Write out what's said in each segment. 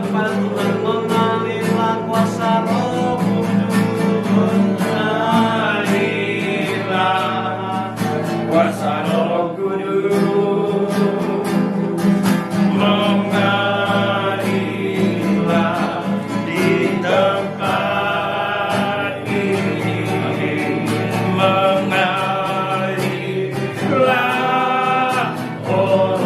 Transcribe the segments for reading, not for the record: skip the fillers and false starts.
mengalirlah kuasa Roh Kudus, mengalirlah kuasa Roh Kudus, mengalirlah di tempat ini, mengalirlah Roh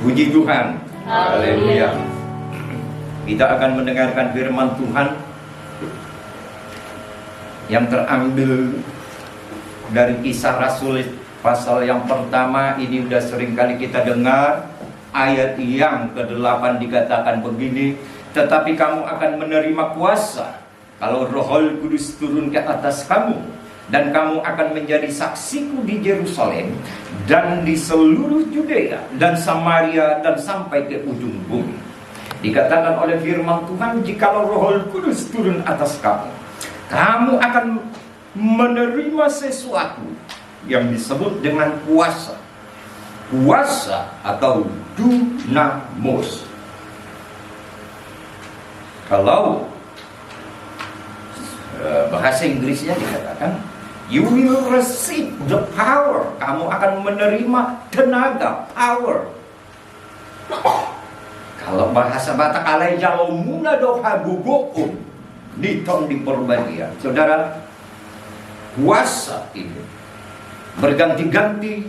Puji Tuhan. Haleluya. Kita akan mendengarkan firman Tuhan yang terambil dari Kisah Rasul pasal yang pertama. Ini sudah sering kali kita dengar. Ayat yang ke-8 dikatakan begini, tetapi kamu akan menerima kuasa kalau Roh Kudus turun ke atas kamu, dan kamu akan menjadi saksiku di Yerusalem dan di seluruh Yudea dan Samaria dan sampai ke ujung bumi. Dikatakan oleh firman Tuhan, jikalau Roh Kudus turun atas kamu, kamu akan menerima sesuatu yang disebut dengan kuasa. Kuasa atau dunamos. Kalau bahasa Inggrisnya dikatakan, you will receive the power. Kamu akan menerima tenaga, power. Kalau bahasa Batak alai jalo muna doha bubuun ditong di perbandingan. Saudara, kuasa ini berganti-ganti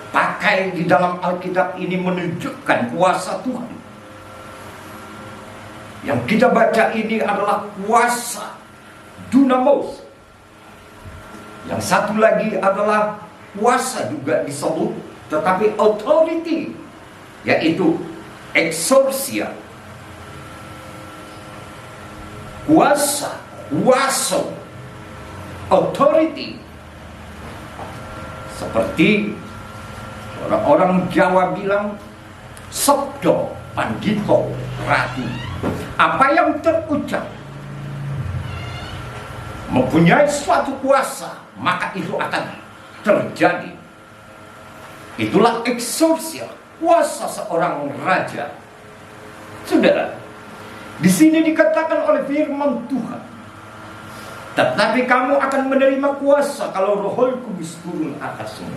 dipakai di dalam Alkitab ini menunjukkan kuasa Tuhan. Yang kita baca ini adalah kuasa dunamos. Yang satu lagi adalah kuasa juga disebut, tetapi authority, yaitu exousia. Kuasa, kuasa, authority. Seperti orang-orang Jawa bilang, sabdo pandito ratu. Apa yang terucap mempunyai suatu kuasa, maka itu akan terjadi. Itulah exousia, kuasa seorang raja. Saudara, di sini dikatakan oleh firman Tuhan, tetapi kamu akan menerima kuasa kalau Roh Kudus turun atasmu.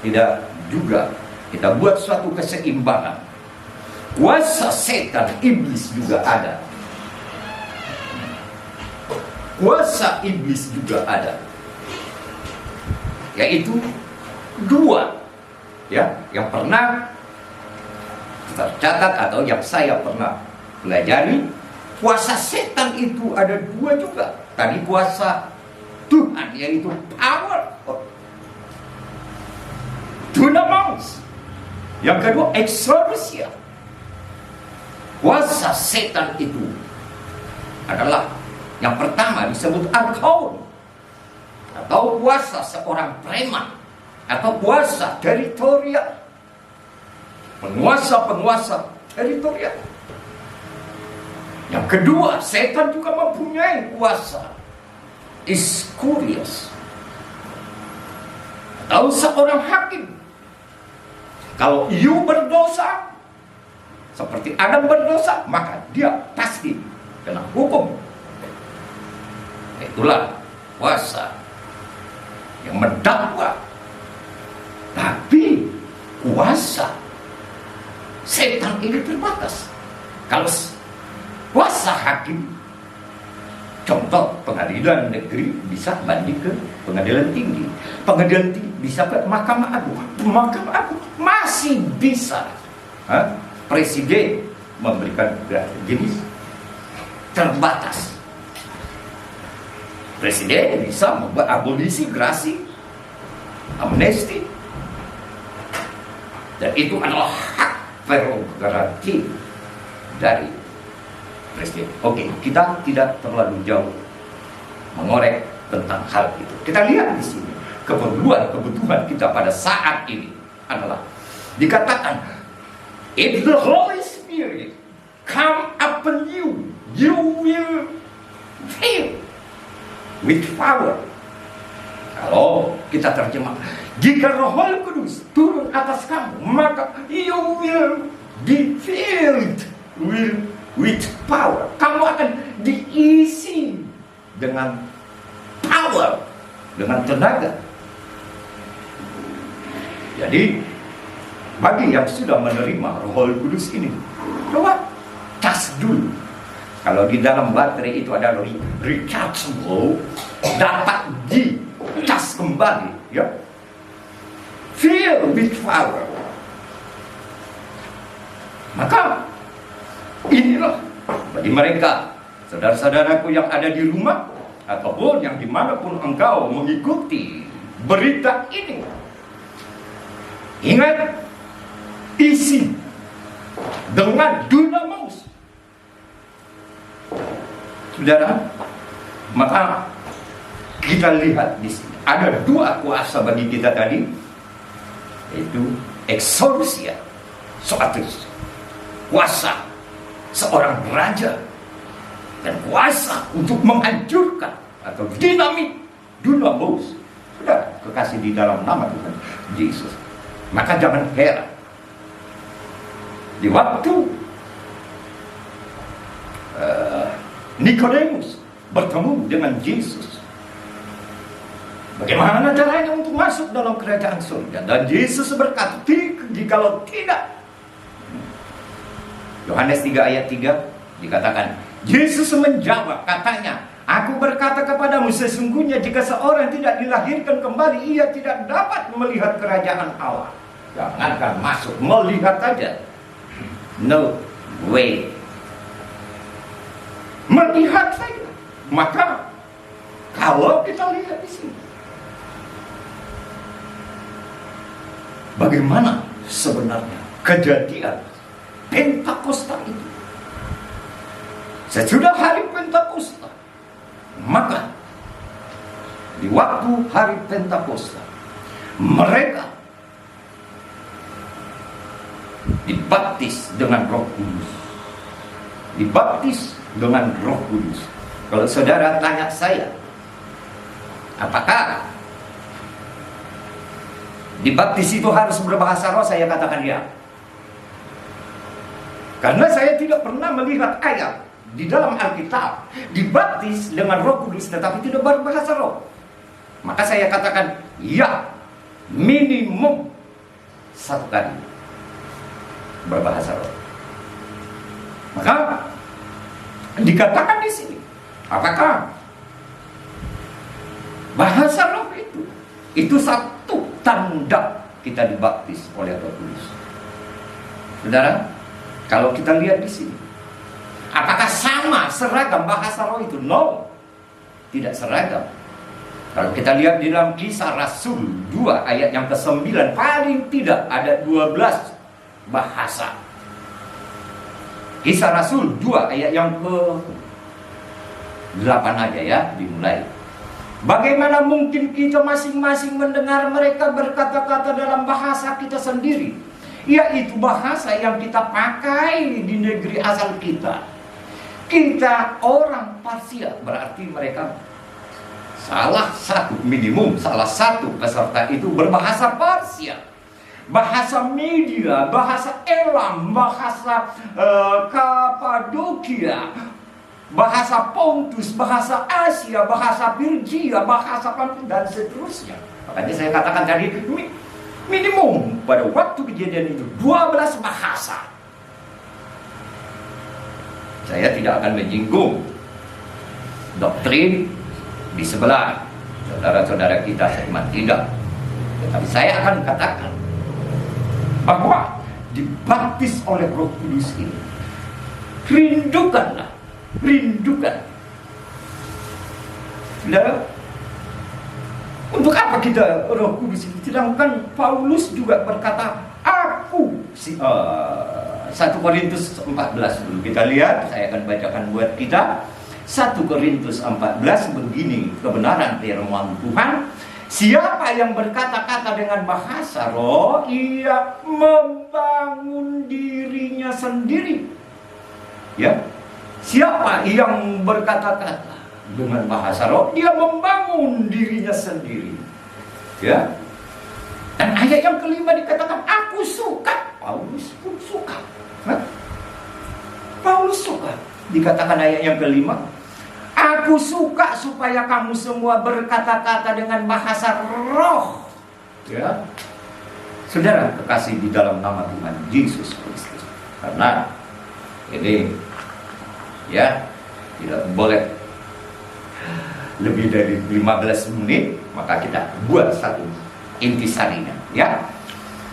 Tidak juga kita buat suatu keseimbangan. Kuasa setan, iblis juga ada. Kuasa iblis juga ada. Yaitu dua, ya, yang pernah tercatat atau yang saya pernah pelajari. Kuasa setan itu ada dua juga. Tadi kuasa Tuhan, yaitu power, dunamos. Yang kedua exousia. Kuasa setan itu adalah yang pertama disebut arkaun, atau kuasa seorang preman, atau kuasa teritorial, penguasa-penguasa teritorial. Yang kedua, setan juga mempunyai kuasa iskurios, atau seorang hakim. Kalau you berdosa seperti Adam berdosa, maka dia pasti kena hukum. Itulah kuasa yang mendakwa. Tapi kuasa setan ini terbatas. Kalau kuasa hakim, contoh pengadilan negeri bisa banding ke pengadilan tinggi, pengadilan tinggi bisa ke Mahkamah Agung, Mahkamah Agung masih bisa Presiden memberikan jenis terbatas. Presiden bisa membuat abolisi, grasi, amnesti, dan itu adalah hak prerogatif dari Presiden. Oke, kita tidak terlalu jauh mengorek tentang hal itu. Kita lihat di sini kebutuhan kita pada saat ini adalah dikatakan, if the Holy Spirit come upon you, you will Filled with power. Kalau kita terjemah, jika Roh Kudus turun atas kamu, maka you will be filled with power. Kamu akan diisi dengan power, dengan tenaga. Jadi bagi yang sudah menerima Roh Kudus ini, coba cas dulu. Kalau di dalam baterai itu ada rechargeable, dapat dicas kembali, ya. Fill with power. Maka inilah bagi mereka, saudara-saudaraku yang ada di rumah ataupun yang dimanapun engkau mengikuti berita ini, ingat, isi dengan dunamis. Saudara, maka kita lihat di sini ada dua kuasa bagi kita tadi, yaitu exousia, suatu kuasa seorang raja, dan kuasa untuk menghancurkan atau dinamit, dunamis. Saudara, kekasih di dalam nama Tuhan Yesus. Maka jangan heran di waktu Nikodemus bertemu dengan Yesus, bagaimana caranya untuk masuk dalam kerajaan surga? Dan Yesus berkata, jikalau tidak. Yohanes 3 ayat 3 dikatakan, Yesus menjawab, katanya, aku berkata kepadamu, sesungguhnya jika seorang tidak dilahirkan kembali, ia tidak dapat melihat kerajaan Allah. Jangankan masuk, melihat saja. No way. Melihat saja. Maka kalau kita lihat di sini, bagaimana sebenarnya kejadian Pentakosta itu? Sesudah hari Pentakosta, maka di waktu hari Pentakosta, mereka dibaptis dengan Roh Kudus. Dibaptis dengan Roh Kudus. Kalau saudara tanya saya, apakah dibaptis itu harus berbahasa roh? Saya katakan ya. Karena saya tidak pernah melihat ayat di dalam Alkitab dibaptis dengan Roh Kudus tetapi tidak berbahasa roh. Maka saya katakan ya, minimum satu kali berbahasa roh. Maka dikatakan di sini, apakah bahasa roh itu satu tanda kita dibaptis oleh Roh Kudus. Saudara, kalau kita lihat di sini, apakah sama seragam bahasa roh itu? No, tidak seragam. Kalau kita lihat di dalam Kisah Rasul 2 ayat yang ke-9, paling tidak ada 12 bahasa. Kisah Rasul 2 ayat yang ke-8 aja ya, dimulai. Bagaimana mungkin kita masing-masing mendengar mereka berkata-kata dalam bahasa kita sendiri, yaitu bahasa yang kita pakai di negeri asal kita. Kita orang Parsia, berarti mereka salah satu peserta itu berbahasa Parsia. Bahasa Media, bahasa Elam, bahasa Kapadokia, bahasa Pontus, bahasa Asia, bahasa Virgia, bahasa Pantus, dan seterusnya. Makanya saya katakan tadi, minimum pada waktu kejadian itu 12 bahasa. Saya tidak akan menyinggung doktrin di sebelah saudara-saudara kita seiman, tidak. Tetapi saya akan katakan bahwa dibaptis oleh Roh Kudus ini, rindukan. Saudara, untuk apa kita Roh Kudus ini? Sedangkan Paulus juga berkata, aku 1 Korintus 14 dulu kita lihat, saya akan bacakan buat kita. 1 Korintus 14 begini kebenaran firman Tuhan. Siapa yang berkata-kata dengan bahasa roh, ia membangun dirinya sendiri. Ya, siapa yang berkata-kata dengan bahasa roh, dia membangun dirinya sendiri. Ya. Dan ayat yang kelima dikatakan, aku suka. Paulus pun suka. Hah? Paulus suka. Dikatakan ayat yang kelima, aku suka supaya kamu semua berkata-kata dengan bahasa roh. Ya. Saudara kekasih di dalam nama Tuhan Yesus Kristus. Karena ini ya tidak boleh lebih dari 15 menit, maka kita buat satu intisarinya, ya.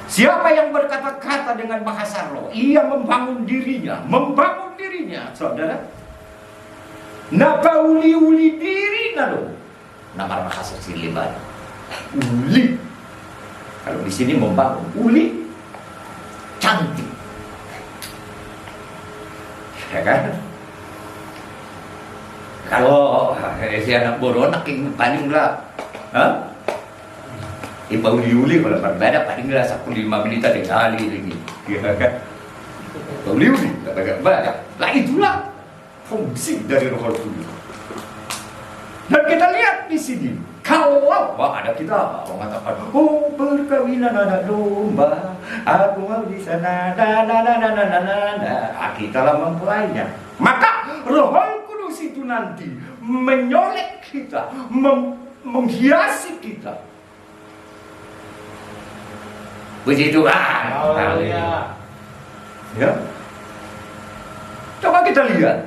Siapa yang berkata-kata dengan bahasa roh, ia membangun dirinya, saudara. Napauli-uli diri nado. Nama bahasa Siliban. Uli. Kalau di sini membangun, uli cantik. Ya kan? Kalau si anak boronak yang paling lah, Ibu Uli kalau berbeda paling lah 15 menit ada kali lagi, ya kan? Uli tak banyak. Lah itulah fungsi dari Roh Kudus. Dan kita lihat di sini, kalau ada kita mengatakan, oh perkawinan anak domba, aku mau di sana, kita lah mempelainya. Maka Roh Kudus itu nanti menyolek kita, menghiasi kita. Puji Tuhan. Haleluya. Ya. Coba kita lihat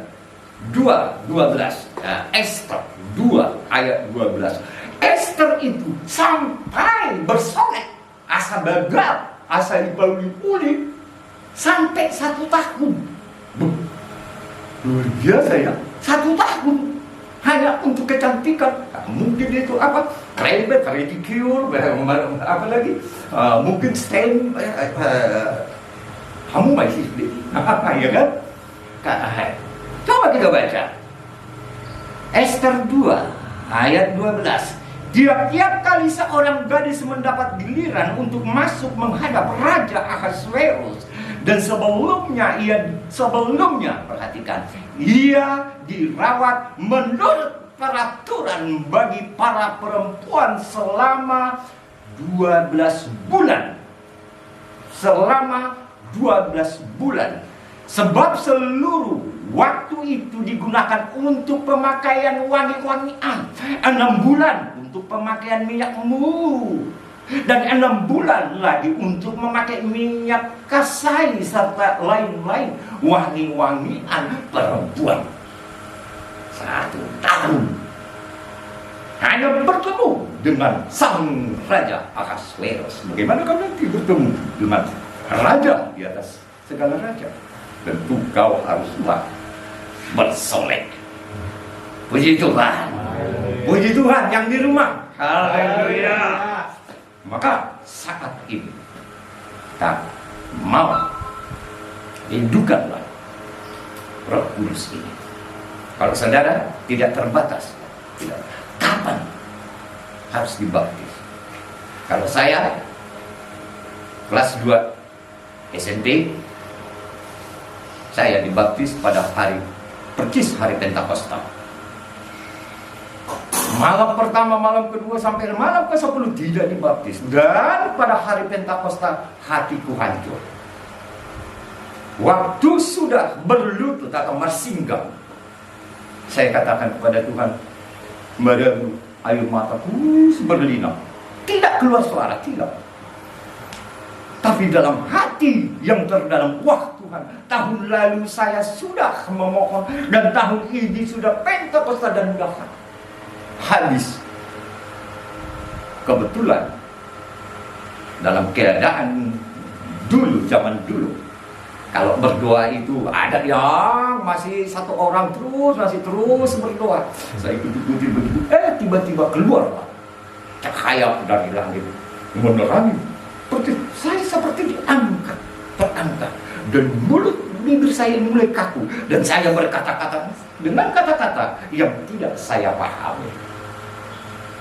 2:12. Nah, Esther 2 ayat 12. Esther itu sampai bersolek, asa bagal, asa dipauli-uli sampai 1 tahun. Luar biasa ya, 1 tahun hanya untuk kecantikan. Nah, mungkin itu apa? Krebet, ridicule, apa lagi? Mungkin stem, kamu masih ya kan? Coba kita baca Esther 2 ayat 12. Tiap-tiap kali seorang gadis mendapat giliran untuk masuk menghadap Raja Ahasuerus, dan sebelumnya perhatikan, ia dirawat menurut peraturan bagi para perempuan selama 12 bulan. Selama 12 bulan. Sebab seluruh waktu itu digunakan untuk pemakaian wangi-wangian. 6 bulan untuk pemakaian minyakmu, dan 6 bulan lagi untuk memakai minyak kasai serta lain-lain wangi-wangian perempuan. 1 tahun hanya bertemu dengan sang Raja Ahasuerus. Bagaimana kau nanti bertemu dengan raja di atas segala raja? Tentu kau haruslah bersolek. Puji Tuhan. Puji Tuhan yang di rumah. Haleluya. Maka saat ini kita mau hidupkanlah Roh Kudus ini. Kalau saudara tidak terbatas, kapan harus dibaptis? Kalau saya kelas 2 SMP, saya dibaptis pada percis hari Pentakosta. Malam pertama, malam kedua, sampai malam ke-10 tidak dibaptis. Dan pada hari Pentakosta hatiku hancur. Waktu sudah berlutut atau mersinggang, saya katakan kepada Tuhan, badanku, air mataku berlinang. Tidak keluar suara, tidak. Tapi dalam hati yang terdalam, wah Tuhan, tahun lalu saya sudah memohon, dan tahun ini sudah Pentakosta dan sudah habis. Kebetulan dalam keadaan dulu, zaman dulu, kalau berdoa itu ada yang masih 1 orang masih terus berdoa. Saya ikuti begitu, tiba-tiba keluar cahaya dari langit menerangi. Saya seperti terangkat, dan mulut bibir saya mulai kaku, dan saya berkata-kata dengan kata-kata yang tidak saya pahami.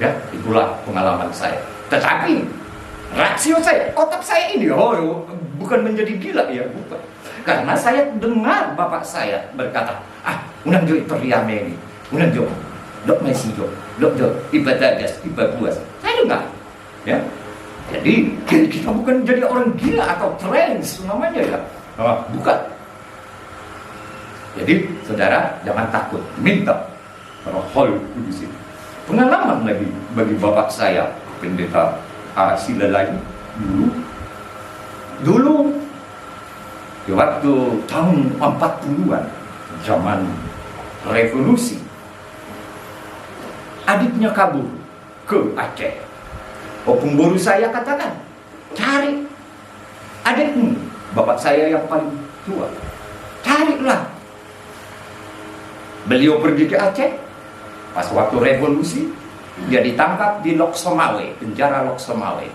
Ya, itulah pengalaman saya. Tetapi rasio saya, otak saya ini, bukan menjadi gila ya, bukan. Karena saya dengar bapak saya berkata, unang jo periame ini, unang jo, Dok Mesijo, Dok Iba Dagas, Iba Buas. Saya dengar. Ya. Jadi kita bukan jadi orang gila atau trans namanya ya. Bukan. Jadi saudara jangan takut, minta Roh Kudus itu. Pengalaman lagi bagi bapak saya, pendeta Silalai dulu di waktu tahun 40-an, zaman revolusi, adiknya kabur ke Aceh. Pemburu saya katakan, cari adikmu, bapak saya yang paling tua, carilah. Beliau pergi ke Aceh, pas waktu revolusi, dia ditangkap di Lok Somawe, penjara Lok Somawe.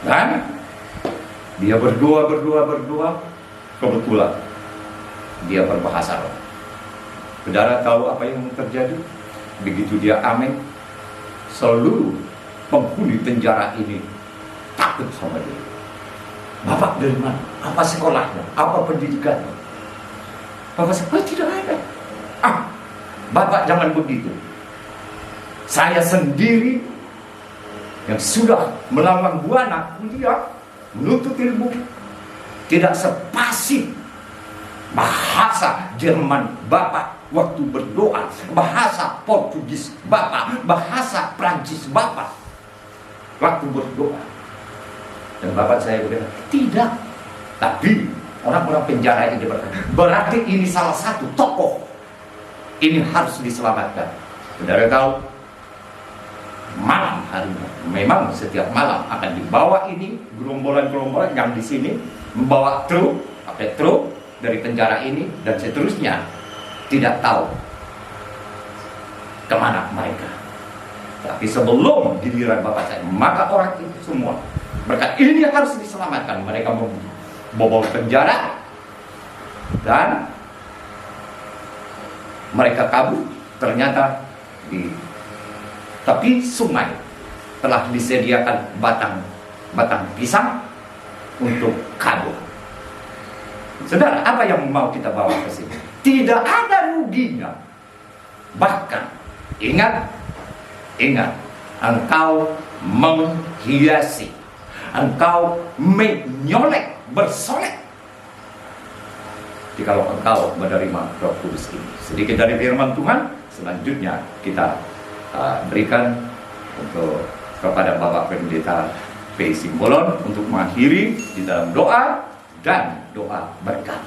Dan dia berdoa, kebetulan dia berbahasa roh. Saudara tahu apa yang terjadi? Begitu dia amin, seluruh penghuni penjara ini takut sama dia. Bapak dari mana? Apa sekolahnya? Apa pendidikannya? Bapak saya, tidak ada. Bapak jangan begitu. Saya sendiri yang sudah melalang buana kuliah, menuntut ilmu, tidak sepasif bahasa Jerman Bapak waktu berdoa, bahasa Portugis Bapak, bahasa Prancis Bapak waktu berdoa. Dan Bapak saya bilang, tidak. Tapi orang-orang penjara ini berkata, berarti ini salah satu tokoh. Ini harus diselamatkan. Saudara tahu, malam harinya, memang setiap malam akan dibawa ini gerombolan-gerombolan yang di sini membawa truk, pakai truk dari penjara ini dan seterusnya. Tidak tahu kemana mereka. Tapi sebelum giliran bapak saya, maka orang itu semua berkata ini harus diselamatkan. Mereka membobol penjara dan mereka kabur. Ternyata di tepi sungai telah disediakan batang pisang untuk kabur. Saudara, apa yang mau kita bawa ke sini? Tidak ada ruginya. Bahkan ingat, engkau menghiasi, engkau menyolek, bersolek jikalau engkau menerima Roh Kudus ini. Sedikit dari firman Tuhan, selanjutnya kita berikan untuk kepada Bapak Pendeta P. Simbolon untuk mengakhiri di dalam doa dan doa berkat.